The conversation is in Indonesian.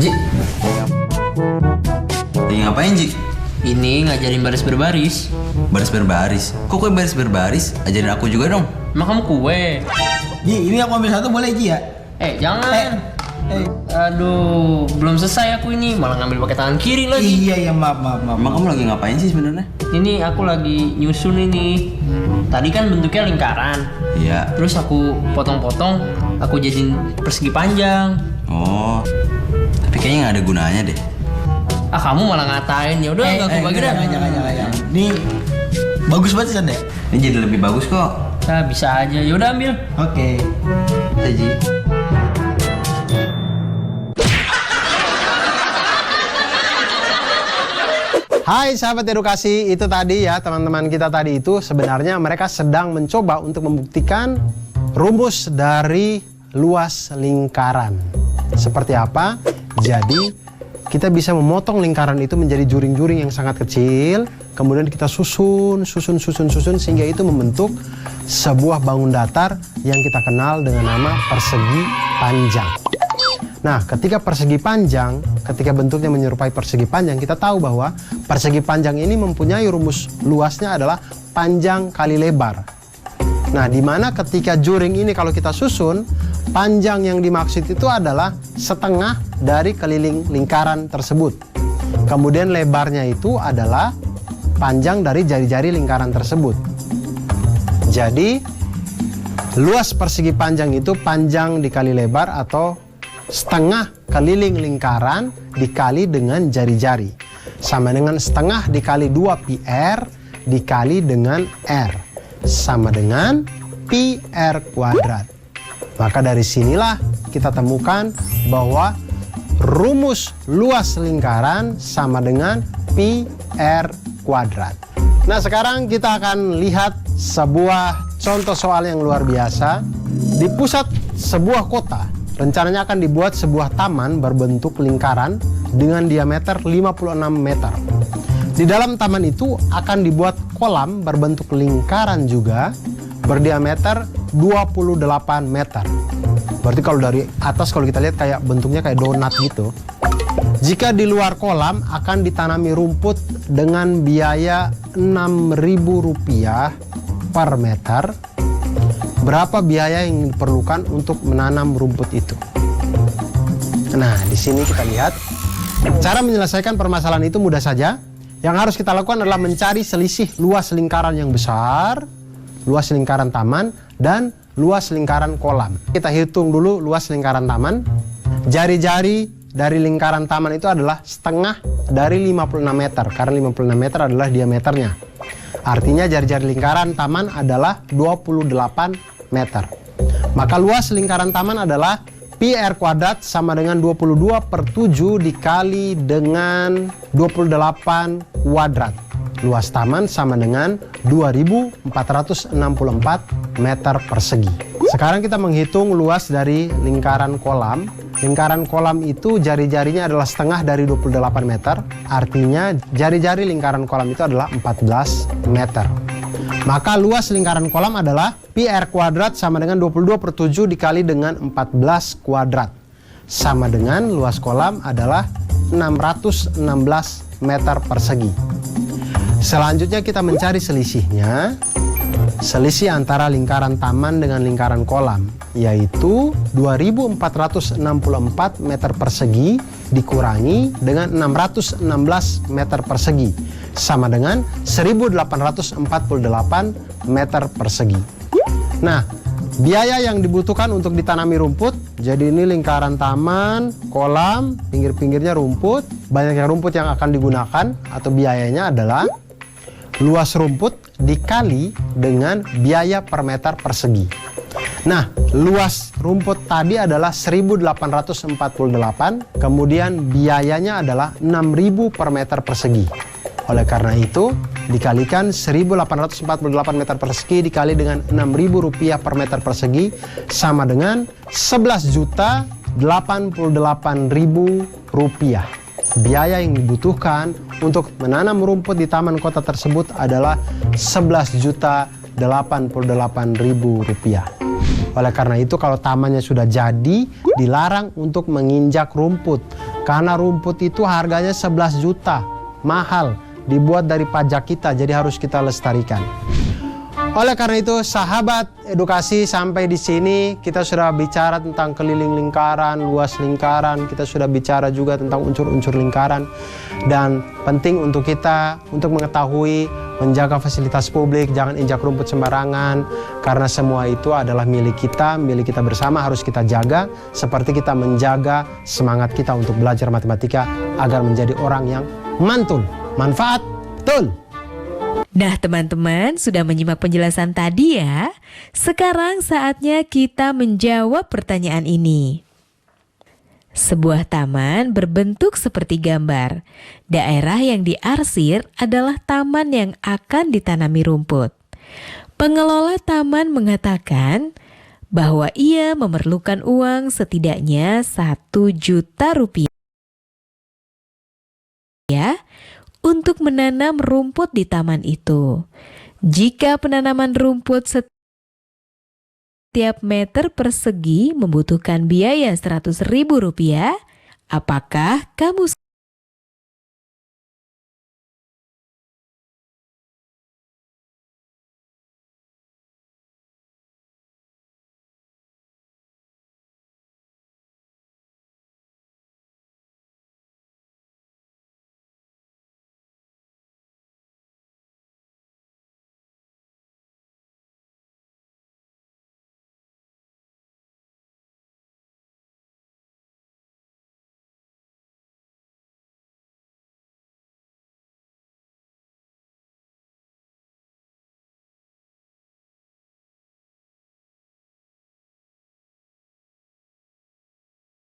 Ji, lagi ngapain Ji? Ini ngajarin baris berbaris. Baris berbaris? Kok kue baris berbaris? Ajarin aku juga dong. Emang kamu kue? Ji, ini aku ambil satu boleh Ji ya? Jangan. Aduh, belum selesai aku ini, malah ngambil pakai tangan kiri lagi. Iya, maaf. Emang kamu lagi ngapain sih sebenarnya? Ini aku lagi nyusun ini. Tadi kan bentuknya lingkaran. Iya. Terus aku potong-potong, aku jadiin persegi panjang. Oh, tapi kayaknya nggak ada gunanya deh. Kamu malah ngatain. Ya udah, nggak aku bagi dah. Jangan. Ini bagus banget San ya? Ini jadi lebih bagus kok. Nah, bisa aja. Ya udah ambil. Oke. Ji. Hai sahabat edukasi, itu tadi ya teman-teman kita tadi itu sebenarnya mereka sedang mencoba untuk membuktikan rumus dari luas lingkaran. Seperti apa? Jadi kita bisa memotong lingkaran itu menjadi juring-juring yang sangat kecil, kemudian kita susun sehingga itu membentuk sebuah bangun datar yang kita kenal dengan nama persegi panjang. Nah, ketika persegi panjang, ketika bentuknya menyerupai persegi panjang, kita tahu bahwa persegi panjang ini mempunyai rumus luasnya adalah panjang kali lebar. Nah, di mana ketika juring ini kalau kita susun, panjang yang dimaksud itu adalah setengah dari keliling lingkaran tersebut. Kemudian lebarnya itu adalah panjang dari jari-jari lingkaran tersebut. Jadi, luas persegi panjang itu panjang dikali lebar atau setengah keliling lingkaran dikali dengan jari-jari. Sama dengan setengah dikali 2 PR dikali dengan R. Sama dengan pi R kuadrat. Maka dari sinilah kita temukan bahwa rumus luas lingkaran sama dengan pi R kuadrat. Nah, sekarang kita akan lihat sebuah contoh soal yang luar biasa. Di pusat sebuah kota, rencananya akan dibuat sebuah taman berbentuk lingkaran dengan diameter 56 meter. Di dalam taman itu akan dibuat kolam berbentuk lingkaran juga berdiameter 28 meter. Berarti kalau dari atas kalau kita lihat kayak bentuknya kayak donat gitu. Jika di luar kolam akan ditanami rumput dengan biaya Rp6.000 per meter. Berapa biaya yang diperlukan untuk menanam rumput itu? Nah, di sini kita lihat cara menyelesaikan permasalahan itu mudah saja. Yang harus kita lakukan adalah mencari selisih luas lingkaran yang besar, luas lingkaran taman, dan luas lingkaran kolam. Kita hitung dulu luas lingkaran taman. Jari-jari dari lingkaran taman itu adalah setengah dari 56 meter, karena 56 meter adalah diameternya. Artinya jari-jari lingkaran taman adalah 28 meter. Maka luas lingkaran taman adalah pi R kuadrat sama dengan 22/7 dikali dengan 28 kuadrat. Luas taman sama dengan 2464 meter persegi. Sekarang kita menghitung luas dari lingkaran kolam. Lingkaran kolam itu jari-jarinya adalah setengah dari 28 meter. Artinya jari-jari lingkaran kolam itu adalah 14 meter. Maka luas lingkaran kolam adalah pi R kuadrat sama dengan 22/7 dikali dengan 14 kuadrat. Sama dengan luas kolam adalah 616 meter persegi. Selanjutnya kita mencari selisihnya. Selisih antara lingkaran taman dengan lingkaran kolam, yaitu 2464 meter persegi dikurangi dengan 616 meter persegi, sama dengan 1848 meter persegi. Nah, biaya yang dibutuhkan untuk ditanami rumput, jadi ini lingkaran taman, kolam, pinggir-pinggirnya rumput, banyaknya rumput yang akan digunakan atau biayanya adalah luas rumput dikali dengan biaya per meter persegi. Nah, luas rumput tadi adalah 1848, kemudian biayanya adalah 6.000 per meter persegi. Oleh karena itu, dikalikan 1848 meter persegi dikali dengan Rp6.000 per meter persegi sama dengan Rp11.088.000. Biaya yang dibutuhkan untuk menanam rumput di taman kota tersebut adalah Rp11.088.000. Oleh karena itu kalau tamannya sudah jadi, dilarang untuk menginjak rumput Karena rumput itu harganya 11 juta, mahal, dibuat dari pajak kita, jadi harus kita lestarikan. Oleh karena itu, sahabat edukasi, sampai di sini kita sudah bicara tentang keliling lingkaran, luas lingkaran, kita sudah bicara juga tentang unsur-unsur lingkaran. Dan penting untuk kita untuk mengetahui, menjaga fasilitas publik, jangan injak rumput sembarangan, karena semua itu adalah milik kita bersama, harus kita jaga, seperti kita menjaga semangat kita untuk belajar matematika agar menjadi orang yang mantul, manfaat, betul. Nah teman-teman, sudah menyimak penjelasan tadi ya. Sekarang saatnya kita menjawab pertanyaan ini. Sebuah taman berbentuk seperti gambar. Daerah yang diarsir adalah taman yang akan ditanami rumput. Pengelola taman mengatakan bahwa ia memerlukan uang setidaknya 1 juta rupiah untuk menanam rumput di taman itu. Jika penanaman rumput setiap meter persegi membutuhkan biaya 100.000 rupiah, apakah kamu